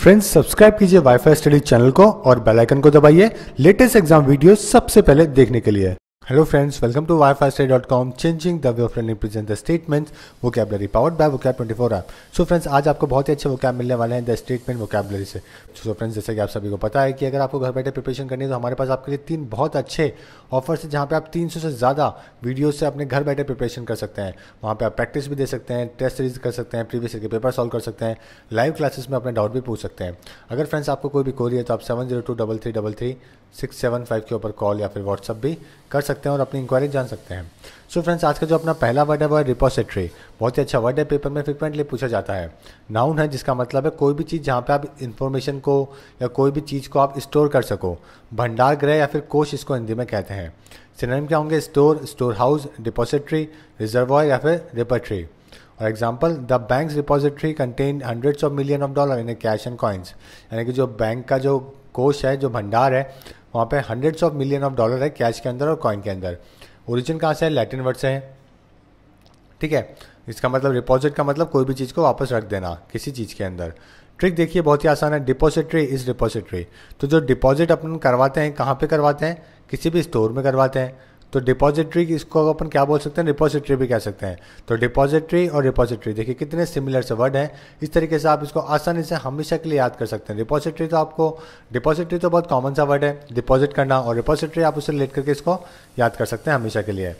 Friends subscribe कीजिए wifi study channel को और बेल आइकन को दबाइए लेटेस्ट एग्जाम वीडियो सबसे पहले देखने के लिए। Hello friends, welcome to wifistudy.com, changing the way of learning present the statements vocabulary powered by vocab 24 app. So friends, आज आपको बहुत ही अच्छे वोकैब मिलने वाले हैं द स्टेटमेंट वोकैबुलरी से। सो फ्रेंड्स, जैसे कि आप सभी को पता है कि अगर आपको घर बैठे प्रिपरेशन करनी है तो हमारे पास आपके लिए 3 बहुत अच्छे ऑफर्स है जहाँ पे आप 300 से ज़्यादा वीडियो से अपने घर बैठे प्रिपरेशन कर सकते हैं। वहाँ पे आप प्रैक्टिस भी दे सकते हैं, टेस्ट सीरीज कर सकते हैं, प्रीवियस ईयर के पेपर सॉल्व कर सकते हैं, लाइव क्लासेस में अपने डाउट भी पूछ सकते हैं। अगर फ्रेंड्स आपको कोई भी क्वेरी है तो आप 7023333675 के ऊपर कॉल या फिर व्हाट्सअप भी कर सकते हैं और अपनी इंक्वायरी जान सकते हैं। सो फ्रेंड्स, आज का जो अपना पहला वर्ड है वो है रिपोजिटरी। बहुत ही अच्छा वर्ड है, पेपर में फ्रिक्वेंटली पूछा जाता है। नाउन है जिसका मतलब है कोई भी चीज़ जहाँ पे आप इंफॉर्मेशन को या कोई भी चीज़ को आप स्टोर कर सको। भंडार गृह या फिर कोष इसको हिंदी में कहते हैं। सिनोनिम क्या होंगे? Store, store house, depository, reservoir या फिर रिपर्टरी। और example, the banks repository contain $100 of millions in cash and coins. यानी कि जो बैंक का जो कोष है, जो भंडार है, वहाँ पे $100 of millions है कैश के अंदर और कॉइन के अंदर। ओरिजिन कहाँ से है? लैटिन वर्ड से है। ठीक है, इसका मतलब डिपॉजिट का मतलब कोई भी चीज़ को वापस रख देना किसी चीज़ के अंदर। ट्रिक देखिए, बहुत ही आसान है। Depository is depository. तो जो डिपॉजिट अपन करवाते हैं, कहाँ पे करवाते हैं? किसी भी स्टोर में करवाते हैं। तो डिपॉजिटरी इसको अपन क्या बोल सकते हैं? रिपोजिटरी भी कह सकते हैं। तो डिपॉजिटरी और रिपोजिटरी देखिए कितने सिमिलर से वर्ड हैं। इस तरीके से आप इसको आसानी से हमेशा के लिए याद कर सकते हैं। डिपॉजिटरी तो बहुत कॉमन सा वर्ड है, डिपॉजिट करना, और रिपोजिटरी आप उससे रिलेट करके इसको याद कर सकते हैं हमेशा के लिए।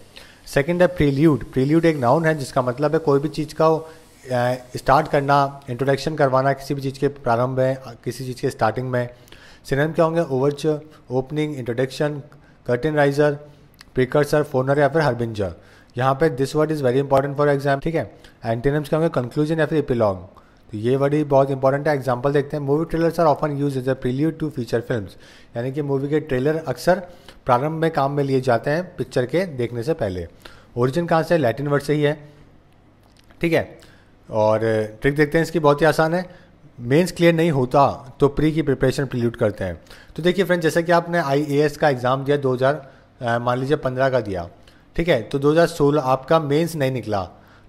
सेकेंड है प्रील्यूड। प्रील्यूड एक नाउन है जिसका मतलब है कोई भी चीज़ का स्टार्ट करना, इंट्रोडक्शन करवाना किसी भी चीज़ के प्रारंभ में, किसी चीज़ के स्टार्टिंग में। सिनोनिम क्या होंगे? Overture, opening, introduction, curtain raiser, precursor, forerunner या फिर हर्बिंजर। यहाँ पे this word is very important for exam. ठीक है, एंटीनिम्स क्या होंगे? कंक्लूजन या फिर एपिलॉग। तो ये वर्ड ही बहुत इंपॉर्टेंट है। एग्जाम्पल देखते हैं। Movie trailers are often use as a prelude to feature films. यानी कि मूवी के ट्रेलर अक्सर प्रारंभ में काम में लिए जाते हैं पिक्चर के देखने से पहले। ओरिजिन कहाँ से? लैटिन वर्ड से ही है। ठीक है, और ट्रिक देखते हैं इसकी, बहुत ही आसान है। मेंस क्लियर नहीं होता तो प्री की प्रिपरेशन प्रील्यूड करते हैं। तो देखिए फ्रेंड, जैसे कि आपने IAS का एग्ज़ाम दिया 2015 का दिया, ठीक है, तो 2016 आपका मेंस नहीं निकला,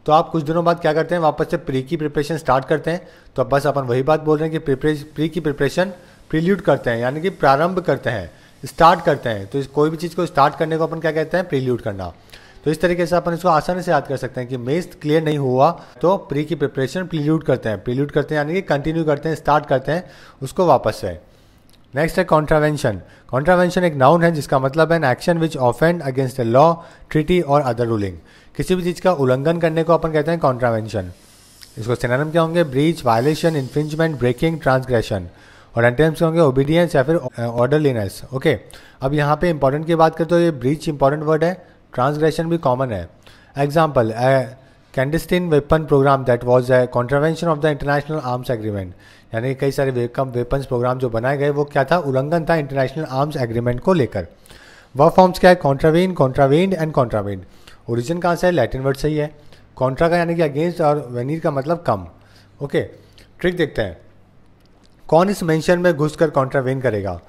तो आप कुछ दिनों बाद क्या करते हैं? वापस से प्री की प्रिपरेशन स्टार्ट करते हैं। तो अब बस अपन वही बात बोल रहे हैं कि प्री की प्रिपरेशन प्रील्यूड करते हैं, यानी कि प्रारंभ करते हैं, स्टार्ट करते हैं। तो कोई भी चीज़ को स्टार्ट करने को अपन क्या कहते हैं? प्रील्यूड करना। तो इस तरीके से अपन इसको आसानी से याद कर सकते हैं कि मेंस क्लियर नहीं हुआ तो प्री की प्रिपरेशन प्रील्यूड करते हैं। प्रील्यूड करते हैं यानी कि कंटिन्यू करते हैं, स्टार्ट करते हैं उसको वापस से। नेक्स्ट है कॉन्ट्रावेंशन। कॉन्ट्रावेंशन एक नाउन है जिसका मतलब है an action which offend against the law, treaty और अदर रूलिंग। किसी भी चीज़ का उल्लंघन करने को अपन कहते हैं कॉन्ट्रावेंशन। इसको सिनोनिम क्या होंगे? Breach, violation, infringement, breaking, transgression. और एंटोनिम्स क्या होंगे? ओबीडियंस या फिर ऑर्डरलीनेस। ओके, अब यहाँ पे इंपॉर्टेंट की बात करें तो ये ब्रीच इंपॉर्टेंट वर्ड है, ट्रांसग्रेशन भी कॉमन है। Example, clandestine weapon program that was a contravention of the international arms agreement. यानी कई सारे वेपन्स प्रोग्राम जो बनाए गए वो क्या था? उल्लंघन था इंटरनेशनल आर्म्स एग्रीमेंट को लेकर। वर्ब फॉर्म्स क्या है? कॉन्ट्रावेन, कॉन्ट्रावेंड एंड कॉन्ट्रावेंड। ओरिजिन कहाँ से है? लैटिन वर्ड से ही है। कॉन्ट्रा का यानी कि अगेंस्ट और वेनीर का मतलब कम। ओके, ट्रिक देखते हैं। कौन इस मेंशन में घुसकर कॉन्ट्रावेन करेगा?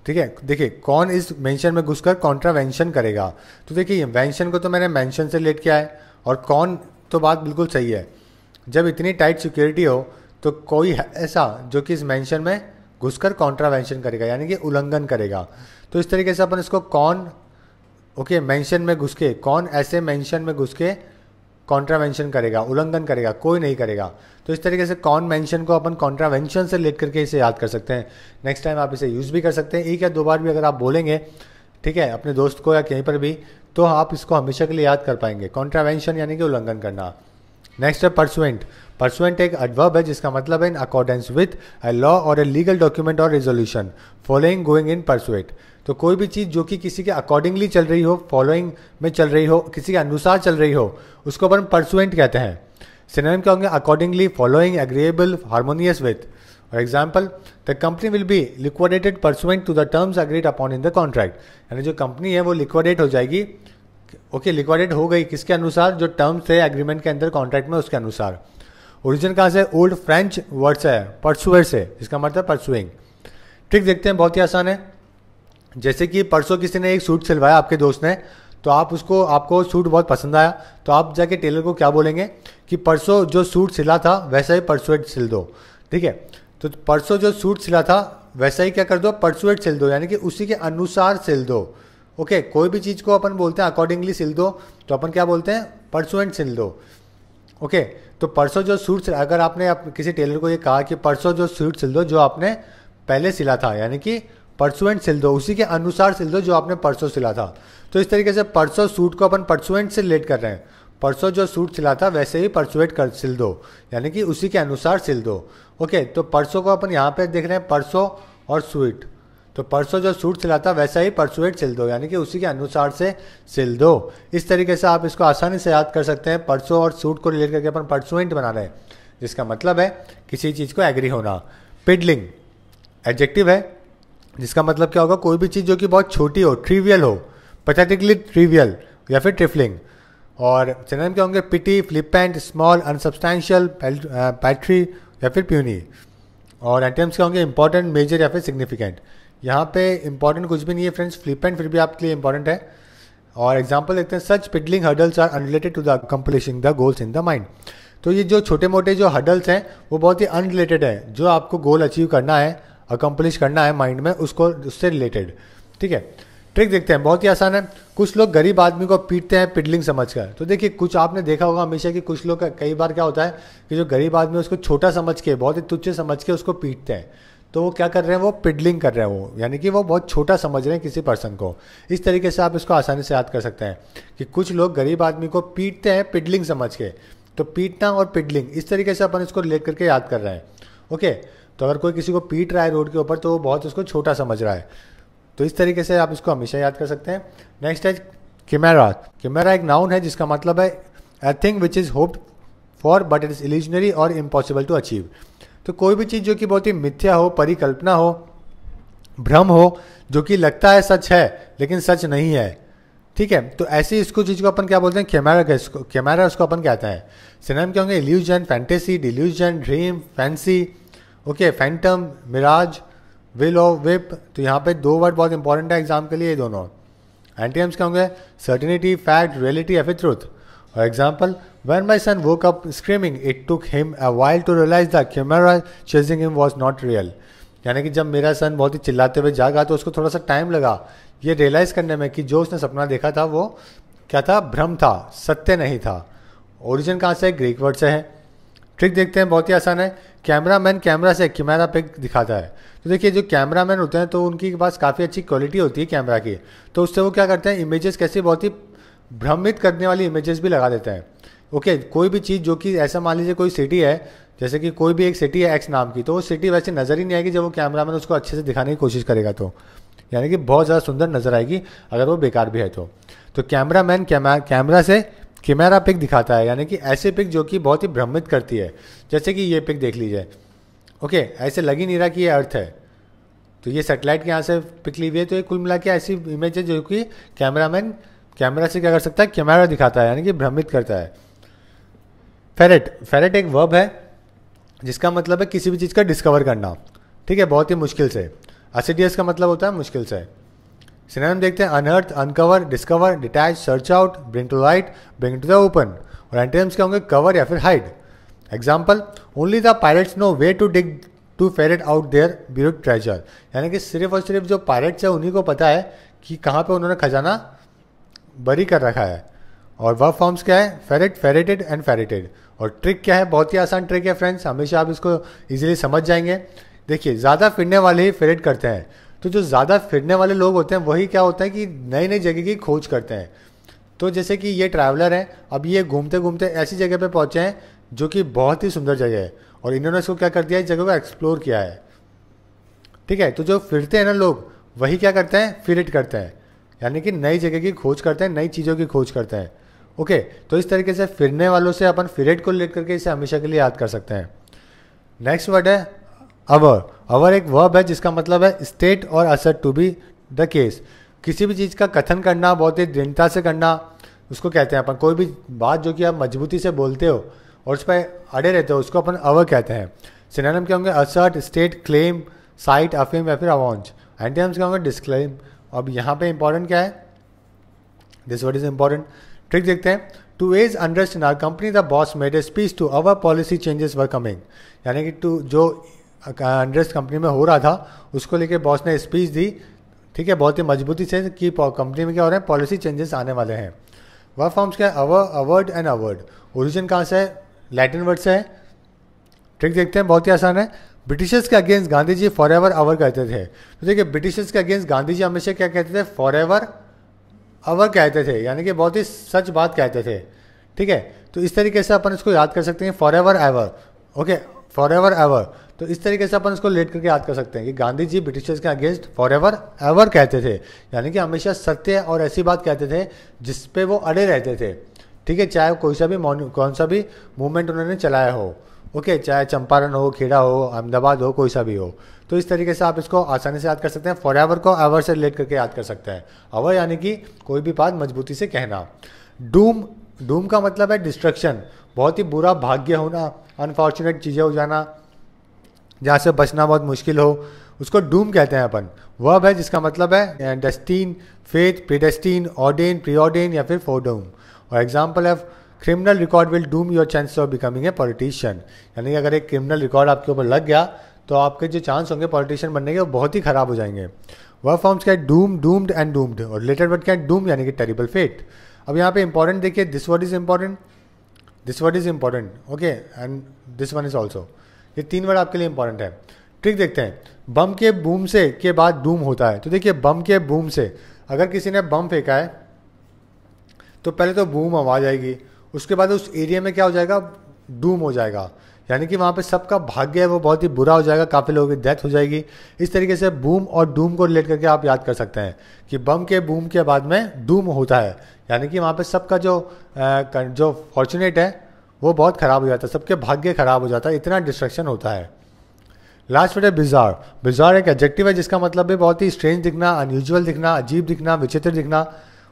ठीक है, देखिए कौन इस मेंशन में घुसकर कॉन्ट्रावेंशन करेगा। तो देखिए वेंशन को तो मैंने मेंशन से रिलेट किया है, और कौन तो बात बिल्कुल सही है। जब इतनी टाइट सिक्योरिटी हो तो कोई ऐसा जो कि इस मेंशन में घुसकर कॉन्ट्रावेंशन करेगा, यानी कि उल्लंघन करेगा। तो इस तरीके से अपन इसको कौन, ओके, मेंशन में घुस के, कौन ऐसे मेंशन में घुस के कॉन्ट्रावेंशन करेगा, उल्लंघन करेगा, कोई नहीं करेगा। तो इस तरीके से कौन मेंशन को अपन कॉन्ट्रावेंशन से लेकर करके इसे याद कर सकते हैं। नेक्स्ट टाइम आप इसे यूज़ भी कर सकते हैं। एक या दो बार भी अगर आप बोलेंगे, ठीक है, अपने दोस्त को या कहीं पर भी, तो आप इसको हमेशा के लिए याद कर पाएंगे। कॉन्ट्रावेंशन यानी कि उल्लंघन करना। नेक्स्ट है परसुएंट। परसुएंट एक एडवर्ब है जिसका मतलब है in accordance with a law और ए लीगल डॉक्यूमेंट और resolution, following, going in pursuit. तो कोई भी चीज़ जो कि किसी के अकॉर्डिंगली चल रही हो, फॉलोइंग में चल रही हो, किसी के अनुसार चल रही हो, उसको अपन परसुएंट कहते हैं। सिनोनिम क्या होंगे? Accordingly, following, agreeable, harmonious with. और example, the company will be liquidated pursuant to the terms agreed upon in the contract. यानी जो कंपनी है वो लिक्विडेट हो जाएगी। ओके, लिक्विडेट हो गई किसके अनुसार? जो टर्म्स थे एग्रीमेंट के अंदर, कॉन्ट्रैक्ट में, उसके अनुसार। ओरिजिन कहाँ से? ओल्ड फ्रेंच वर्ड से है, परसुएर से, इसका मतलब परसुइंग। ट्रिक देखते हैं, बहुत ही आसान है। जैसे कि परसों किसी ने एक सूट सिलवाया आपके दोस्त ने, तो आपको सूट बहुत पसंद आया, तो आप जाके टेलर को क्या बोलेंगे कि परसों जो सूट सिला था वैसा ही परसुएट सिल दो। ठीक है, तो परसों जो सूट सिला था वैसा ही क्या कर दो, परसुएट सिल दो, यानी कि उसी के अनुसार सिल दो। ओके, कोई भी चीज़ को अपन बोलते हैं अकॉर्डिंगली सिल दो, तो अपन क्या बोलते हैं, परसुएंट सिल दो। ओके, तो परसों जो सूट, अगर आपने किसी टेलर को ये कहा कि परसों जो सूट सिल दो जो आपने पहले सिला था, यानी कि परसुएंट सिल दो, उसी के अनुसार सिल दो जो आपने परसों सिला था। तो इस तरीके से परसों सूट को अपन परसुएंट से रिलेट कर रहे हैं। परसों जो सूट सिला था वैसे ही परसुएट कर सिल दो, यानी कि उसी के अनुसार सिल दो। ओके, तो परसों को अपन यहाँ पे देख रहे हैं परसों और सूट, तो परसों जो सूट सिला था वैसा ही परसुएट सिल दो, यानी कि उसी के अनुसार से सिल दो। इस तरीके से आप इसको आसानी से याद कर सकते हैं। परसों और सूट को रिलेट करके अपन परसुएंट बना रहे हैं, जिसका मतलब है किसी चीज़ को एग्री होना। पिडलिंग एडजेक्टिव है, जिसका मतलब क्या होगा, कोई भी चीज़ जो कि बहुत छोटी हो, ट्रिवियल हो, पैथेटिकली ट्रिवियल या फिर ट्रिफलिंग। और सिनोनिम क्या होंगे, पिटी, फ्लिपेंट, स्मॉल, अनसब्सटैंशियल, पैट्री या फिर प्यूनी। और एंटोनिम्स क्या होंगे, इंपॉर्टेंट, मेजर या फिर सिग्निफिकेंट। यहाँ पे इंपॉर्टेंट कुछ भी नहीं है फ्रेंड्स, फ्लिपेंट फिर भी आपके लिए इंपॉर्टेंट है। और एग्जाम्पल देखते हैं, such piddling hurdles are unrelated to the accomplishing the goals in the mind. तो ये जो छोटे मोटे जो हर्डल्स हैं वो बहुत ही अनरिलेटेड है, जो आपको गोल अचीव करना है, अकम्प्लिश करना है माइंड में, उसको उससे रिलेटेड। ठीक है, ट्रिक देखते हैं, बहुत ही आसान है। कुछ लोग गरीब आदमी को पीटते हैं पिडलिंग समझकर। तो देखिए, कुछ आपने देखा होगा हमेशा कि कुछ लोग, कई बार क्या होता है कि जो गरीब आदमी है उसको छोटा समझ के, बहुत ही तुच्छ समझ के उसको पीटते हैं। तो वो क्या कर रहे हैं, वो पिडलिंग कर रहे हैं, वो यानी कि वो बहुत छोटा समझ रहे हैं किसी पर्सन को। इस तरीके से आप इसको आसानी से याद कर सकते हैं कि कुछ लोग गरीब आदमी को पीटते हैं पिडलिंग समझ के। तो पीटना और पिडलिंग, इस तरीके से अपन इसको रिलेट करके याद कर रहे हैं। ओके, तो अगर कोई किसी को पीट रहा है रोड के ऊपर तो वो बहुत उसको छोटा समझ रहा है। तो इस तरीके से आप इसको हमेशा याद कर सकते हैं। नेक्स्ट है किमेरा। किमेरा एक नाउन है जिसका मतलब है a thing which is hoped for but it is illusionary और इम्पॉसिबल टू अचीव। तो कोई भी चीज़ जो कि बहुत ही मिथ्या हो, परिकल्पना हो, भ्रम हो, जो कि लगता है सच है लेकिन सच नहीं है। ठीक है, तो ऐसी इसको चीज़ को अपन क्या बोलते हैं, कैमेरा। कैमेरा उसको अपन कहते हैं। सिनोनिम क्या होंगे, illusion, fantasy, delusion, dream, fancy. Okay, phantom, mirage, will और विप। तो यहाँ पे दो वर्ड बहुत इंपॉर्टेंट है एग्जाम के लिए, ये दोनों। एंटीनिम्स क्या होंगे, सर्टेनिटी, फैक्ट, रियलिटी या फिर ट्रूथ। और example, when my son woke up screaming, it took him a while to realize the chimera chasing him was not real। यानी कि जब मेरा सन बहुत ही चिल्लाते हुए जागा तो उसको थोड़ा सा टाइम लगा ये रियलाइज़ करने में कि जो उसने सपना देखा था वो क्या था, भ्रम था, सत्य नहीं था। ओरिजिन कहाँ से है, ग्रीक वर्ड से है। ट्रिक देखते हैं, बहुत ही आसान है। कैमरा मैन कैमरा से कैमरा पिक दिखाता है। तो देखिए, जो कैमरा मैन होते हैं तो उनके पास काफ़ी अच्छी क्वालिटी होती है कैमरा की, तो उससे वो क्या करते हैं, इमेजेस कैसी बहुत ही भ्रमित करने वाली इमेजेस भी लगा देते हैं। ओके, कोई भी चीज़ जो कि ऐसा मान लीजिए कोई सिटी है, जैसे कि कोई भी एक सिटी है एक्स नाम की, तो वो सिटी वैसे नज़र ही नहीं आएगी जब वो कैमरामैन उसको अच्छे से दिखाने की कोशिश करेगा, तो यानी कि बहुत ज़्यादा सुंदर नज़र आएगी अगर वो बेकार भी है तो कैमरामैन कैमरा से कैमरा पिक दिखाता है, यानी कि ऐसे पिक जो कि बहुत ही भ्रमित करती है। जैसे कि ये पिक देख लीजिए। ओके, ऐसे लग ही नहीं रहा कि ये अर्थ है, तो ये सैटेलाइट के यहाँ से पिक ली हुई है। तो ये कुल मिला के ऐसी इमेज है जो कि कैमरामैन कैमरा से क्या कर सकता है, कैमरा दिखाता है, यानी कि भ्रमित करता है। फेरेट एक वर्ब है जिसका मतलब है किसी भी चीज़ का डिस्कवर करना। ठीक है, बहुत ही मुश्किल से। असिडियस का मतलब होता है मुश्किल से। सिनोनिम देखते हैं, unearth, uncover, discover, detach, search out, bring to light, bring to the open. और एंटोनिम्स क्या होंगे, कवर या फिर hide. Example, only the pirates know way to dig to ferret out their buried treasure. यानी कि सिर्फ और सिर्फ जो पायरेट्स है उन्हीं को पता है कि कहाँ पे उन्होंने खजाना बरी कर रखा है। और वर्ब फॉर्म्स क्या है, फेरेट, फेरेटेड एंड फेरेटेड। और ट्रिक क्या है, बहुत ही आसान ट्रिक है फ्रेंड्स, हमेशा आप इसको इजीली समझ जाएंगे। देखिए, ज़्यादा फिरने वाले ही फेरेट करते हैं। तो जो ज़्यादा फिरने वाले लोग होते हैं वही क्या होता है कि नई नई जगह की खोज करते हैं। तो जैसे कि ये ट्रैवलर हैं, अब ये घूमते घूमते ऐसी जगह पे पहुँचे हैं जो कि बहुत ही सुंदर जगह है, और इन्होंने इसको क्या कर दिया, इस जगह को एक्सप्लोर किया है। ठीक है, तो जो फिरते हैं ना लोग, वही क्या करते हैं, फिरेट करते हैं, यानी कि नई जगह की खोज करते हैं, नई चीज़ों की खोज करते हैं। ओके, तो इस तरीके से फिरने वालों से अपन फिरेट को लेकर के इसे हमेशा के लिए याद कर सकते हैं। नेक्स्ट वर्ड है अवर। अवर एक वर्ब है जिसका मतलब है स्टेट और assert to be the case. किसी भी चीज़ का कथन करना, बहुत ही दृढ़ता से करना, उसको कहते हैं अपन। कोई भी बात जो कि आप मजबूती से बोलते हो और उस पर अड़े रहते हो, उसको अपन अवर कहते हैं। सिनोनिम क्या होंगे, assert, state, claim, site, affirm या फिर अवाउंच। एंटोनिम्स क्या होंगे, डिस्क्लेम। अब यहाँ पे इंपॉर्टेंट क्या है, this word is important. Trick देखते हैं, to ease unrest in our company the boss made a speech to our policy changes were coming. यानी कि टू जो अंडर्स कंपनी में हो रहा था, उसको लेके बॉस ने स्पीच दी, ठीक है, बहुत ही मजबूती से कि कंपनी में क्या हो रहा है, पॉलिसी चेंजेस आने वाले हैं। वर्ब फॉर्म्स क्या है, अवर्ड एंड अवर्ड। ओरिजिन कहाँ से है, लैटिन वर्ड से है। ट्रिक देखते हैं, बहुत ही आसान है। ब्रिटिशर्स के against Gandhi ji for ever our कहते थे। तो देखिए ब्रिटिशर्स के अगेंस्ट गांधी जी हमेशा क्या कहते थे, फॉर एवर अवर कहते थे, यानी कि बहुत ही सच बात कहते थे, ठीक है। तो इस तरीके से अपन इसको याद कर सकते हैं, for ever ever, okay, for ever ever. तो इस तरीके से अपन इसको लेट करके याद कर सकते हैं कि गांधी जी ब्रिटिशर्स के अगेंस्ट फॉर एवर एवर कहते थे, यानी कि हमेशा सत्य और ऐसी बात कहते थे जिस पे वो अड़े रहते थे, ठीक है, चाहे कोई सा भी कौन सा भी मूवमेंट उन्होंने चलाया हो, ओके, चाहे चंपारण हो, खेड़ा हो, अहमदाबाद हो, कोई सा भी हो। तो इस तरीके से आप इसको आसानी से याद कर सकते हैं। फॉर एवर को एवर से रिलेट करके याद कर सकते हैं। अवर यानी कि कोई भी बात मजबूती से कहना। डूम, डूम का मतलब है डिस्ट्रक्शन, बहुत ही बुरा भाग्य होना, अनफॉर्चुनेट चीज़ें हो जाना, जहाँ से बचना बहुत मुश्किल हो, उसको डूम कहते हैं अपन। वर्ब है जिसका मतलब है डेस्टीन, फेथ, प्रीडेस्टीन, ऑर्डेन, प्री ऑर्डेन या फिर फोरडूम। और एग्जाम्पल है criminal record will Doom your chances of becoming a politician, यानी कि अगर एक क्रिमिनल रिकॉर्ड आपके ऊपर लग गया तो आपके जो चांस होंगे पॉलिटिशियन बनने के वो बहुत ही खराब हो जाएंगे। वर्ब फॉर्म्स क्या है, डूम, डूम्ड एंड डूम्ड। और रिलेटेड वर्ड क्या है, डूम यानी कि टेरिबल फेट। अब यहाँ पे इंपॉर्टेंट देखिए, this word is important, this word is important, okay, and this one is also. ये तीन वर्ड आपके लिए इंपॉर्टेंट है। ट्रिक देखते हैं, बम के बूम से के बाद डूम होता है। तो देखिए बम के बूम से, अगर किसी ने बम फेंका है तो पहले तो बूम आवाज आएगी, उसके बाद उस एरिया में क्या हो जाएगा, डूम हो जाएगा, यानी कि वहाँ पे सबका भाग्य है वो बहुत ही बुरा हो जाएगा, काफ़ी लोगों की डेथ हो जाएगी। इस तरीके से बूम और डूम को रिलेट करके आप याद कर सकते हैं कि बम के बूम के बाद में डूम होता है, यानी कि वहाँ पे सबका जो फॉर्चुनेट है वो बहुत ख़राब हो जाता है, सबके भाग्य ख़राब हो जाता है, इतना डिस्ट्रक्शन होता है। लास्ट वर्ड है बिजार। बिजार एक एडजेक्टिव है जिसका मतलब है बहुत ही स्ट्रेंज दिखना, अनयूजुअल दिखना, अजीब दिखना, विचित्र दिखना,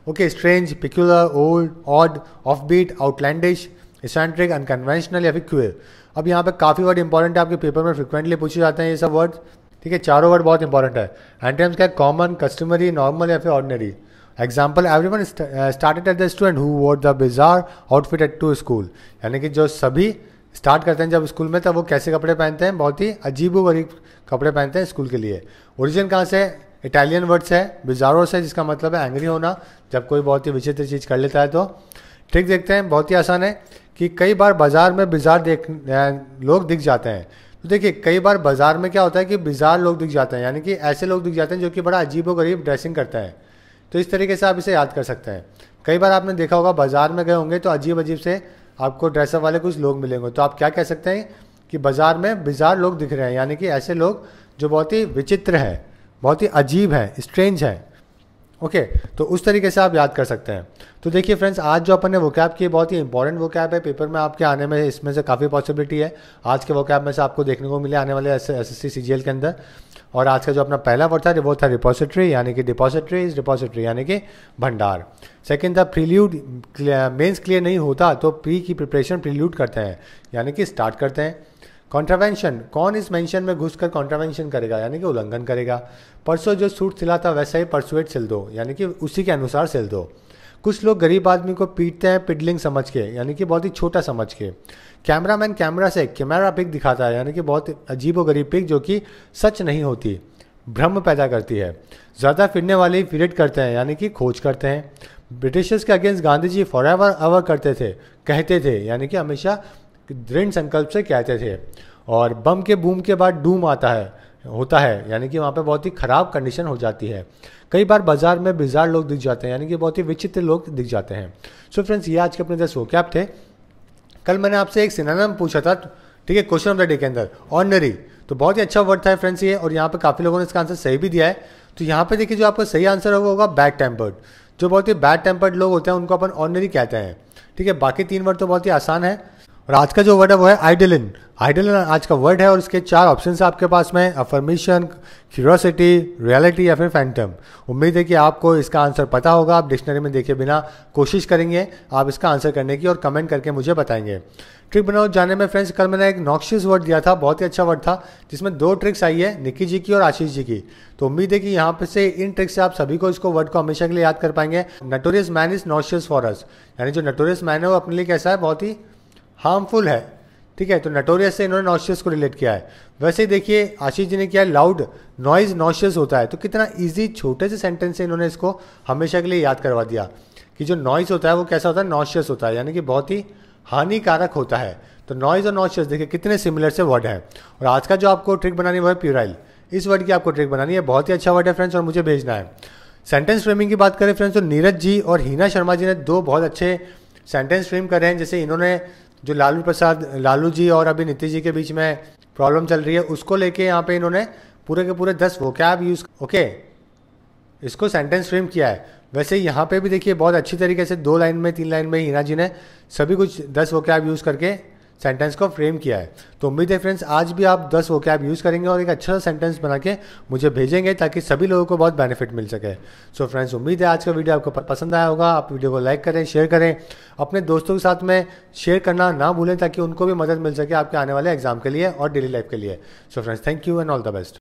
okay, strange, peculiar, old, odd, off beat, outlandish, eccentric, unconventional या फिर क्यूर। अब यहाँ पे काफ़ी वर्ड इंपॉर्टेंट है, आपके पेपर में फ्रिक्वेंटली पूछे जाते हैं ये सब वर्ड, ठीक है, चारों वर्ड बहुत इंपॉर्टेंट है। एंटोनिम्स क्या है, कॉमन, कस्टमरी, नॉर्मल या फिर ordinary. Example, everyone started at the student who wore the bizarre outfit at to school, यानी कि जो सभी स्टार्ट करते हैं जब स्कूल में तब वो कैसे कपड़े पहनते हैं, बहुत ही अजीब व गरीब कपड़े पहनते हैं स्कूल के लिए। ओरिजिन कहाँ से, इटालियन वर्ड से है, बिजारो से, जिसका मतलब है एंग्री होना, जब कोई बहुत ही विचित्र चीज़ कर लेता है। तो ट्रिक देखते हैं, बहुत ही आसान है कि कई बार बाजार में बिजार लोग दिख जाते हैं। तो देखिए कई बार बाजार में क्या होता है कि बिजार लोग दिख जाते हैं, यानी कि ऐसे लोग दिख जाते हैं जो कि बड़ा अजीब व गरीब ड्रेसिंग करते हैं। तो इस तरीके से आप इसे याद कर सकते हैं। कई बार आपने देखा होगा बाजार में गए होंगे तो अजीब अजीब से आपको ड्रेसअप वाले कुछ लोग मिलेंगे, तो आप क्या कह सकते हैं कि बाजार में बिजार लोग दिख रहे हैं, यानी कि ऐसे लोग जो बहुत ही विचित्र हैं, बहुत ही अजीब हैं, स्ट्रेंज हैं, ओके। तो उस तरीके से आप याद कर सकते हैं। तो देखिए फ्रेंड्स, आज जो अपन ने वोकैब की बहुत ही इंपॉर्टेंट वोकैब है, पेपर में आपके आने में इसमें से काफ़ी पॉसिबिलिटी है आज के वोकैब में से आपको देखने को मिले आने वाले एसएससी सीजीएल के अंदर। और आज का जो अपना पहला वर्ड था वो था रिपोजिटरी, यानी कि डिपॉजिटरी इज रिपोजिटरी यानी कि भंडार। सेकंड था प्रील्यूड, मेंस क्लियर नहीं होता तो प्री की प्रिपरेशन प्रील्यूड करते हैं, यानी कि स्टार्ट करते हैं। कॉन्ट्रावेंशन, कौन इस मेंशन में घुसकर कॉन्ट्रावेंशन करेगा, यानी कि उल्लंघन करेगा। परसों जो सूट सिला था वैसा ही परसुएट सिल दो, यानी कि उसी के अनुसार सिल दो। कुछ लोग गरीब आदमी को पीटते हैं पिडलिंग समझ के, यानी कि बहुत ही छोटा समझ के। कैमरामैन कैमरा से कैमरा पिक दिखाता है, यानी कि बहुत अजीब व गरीब पिक जो कि सच नहीं होती, भ्रम पैदा करती है। ज़्यादा फिरने वाले फिरेट करते हैं, यानी कि खोज करते हैं। ब्रिटिशर्स के against Gandhi ji for ever our करते थे, कहते थे, यानी कि हमेशा दृढ़ संकल्प से कहते थे। और बम के बूम के बाद डूम होता है, यानी कि वहाँ पे बहुत ही ख़राब कंडीशन हो जाती है। कई बार बाजार में बिजार लोग दिख जाते हैं, यानी कि बहुत ही विचित्र लोग दिख जाते हैं। सो फ्रेंड्स, ये आज के अपने 10 वोकैब थे। कल मैंने आपसे एक सिनोनिम पूछा था, ठीक है, क्वेश्चन ऑफ द डे के अंदर, ऑर्डिनरी। तो बहुत ही अच्छा वर्ड था फ्रेंड्स ये, और यहाँ पे काफ़ी लोगों ने इसका आंसर सही भी दिया है। तो यहाँ पे देखिए जो आपका सही आंसर होगा बैड टेम्पर्ड। जो बहुत ही बैड टेम्पर्ड लोग होते हैं उनको अपन ऑर्डिनरी कहते हैं, ठीक है। बाकी 3 वर्ड तो बहुत ही आसान है। और आज का जो वर्ड है वो है आइडलिन। आइडलिन आज का वर्ड है और इसके 4 ऑप्शन है आपके पास में, अफर्मेशन, क्यूरियोसिटी, रियलिटी या फिर फैंटम। उम्मीद है कि आपको इसका आंसर पता होगा। आप डिक्शनरी में देखे बिना कोशिश करेंगे आप इसका आंसर करने की और कमेंट करके मुझे बताएंगे। ट्रिक बनाओ जाने में फ्रेंड्स, कल मैंने एक नॉक्शियस वर्ड दिया था, बहुत ही अच्छा वर्ड था, जिसमें 2 ट्रिक्स आई है, निक्की जी की और आशीष जी की। तो उम्मीद है कि यहाँ पे से इन ट्रिक्स से आप सभी को इसको वर्ड को हमेशा के लिए याद कर पाएंगे। Notorious man is nauseous for us, यानी जो नटोरियस मैन है वो अपने लिए कैसा है, बहुत ही हार्मफुल है, ठीक है, तो नटोरियस से इन्होंने नॉशियस को रिलेट किया है। वैसे ही देखिए आशीष जी ने किया है लाउड नॉइज नॉशियस होता है। तो कितना ईजी छोटे से सेंटेंस से इन्होंने इसको हमेशा के लिए याद करवा दिया कि जो नॉइज होता है वो कैसा होता है, नॉशियस होता है, यानी कि बहुत ही हानिकारक होता है। तो नॉइज और नॉशियस देखिए कितने सिमिलर से वर्ड है। और आज का जो आपको ट्रिक बनानी है वो है प्यूराइल। इस वर्ड की आपको ट्रिक बनानी है, बहुत ही अच्छा वर्ड है फ्रेंड्स, और मुझे भेजना है। सेंटेंस फ्रेमिंग की बात करें फ्रेंड्स, तो नीरज जी और हीना शर्मा जी ने दो बहुत अच्छे सेंटेंस फ्रेम करे हैं। जैसे इन्होंने जो लालू जी और अभी नीतीश जी के बीच में प्रॉब्लम चल रही है उसको लेके यहाँ पे इन्होंने पूरे के पूरे 10 वोकैब यूज इसको सेंटेंस फ्रेम किया है। वैसे यहाँ पे भी देखिए बहुत अच्छी तरीके से 2 लाइन में 3 लाइन में हीना जी ने सभी कुछ 10 वोकैब यूज़ करके सेंटेंस को फ्रेम किया है। तो उम्मीद है फ्रेंड्स आज भी आप 10 वोकैब यूज़ करेंगे और एक अच्छा सा सेंटेंस बना के मुझे भेजेंगे ताकि सभी लोगों को बहुत बेनिफिट मिल सके। सो फ्रेंड्स उम्मीद है आज का वीडियो आपको पसंद आया होगा। आप वीडियो को लाइक करें, शेयर करें, अपने दोस्तों के साथ में शेयर करना ना भूलें ताकि उनको भी मदद मिल सके आपके आने वाले एग्जाम के लिए और डेली लाइफ के लिए। So friends thank you and all the best.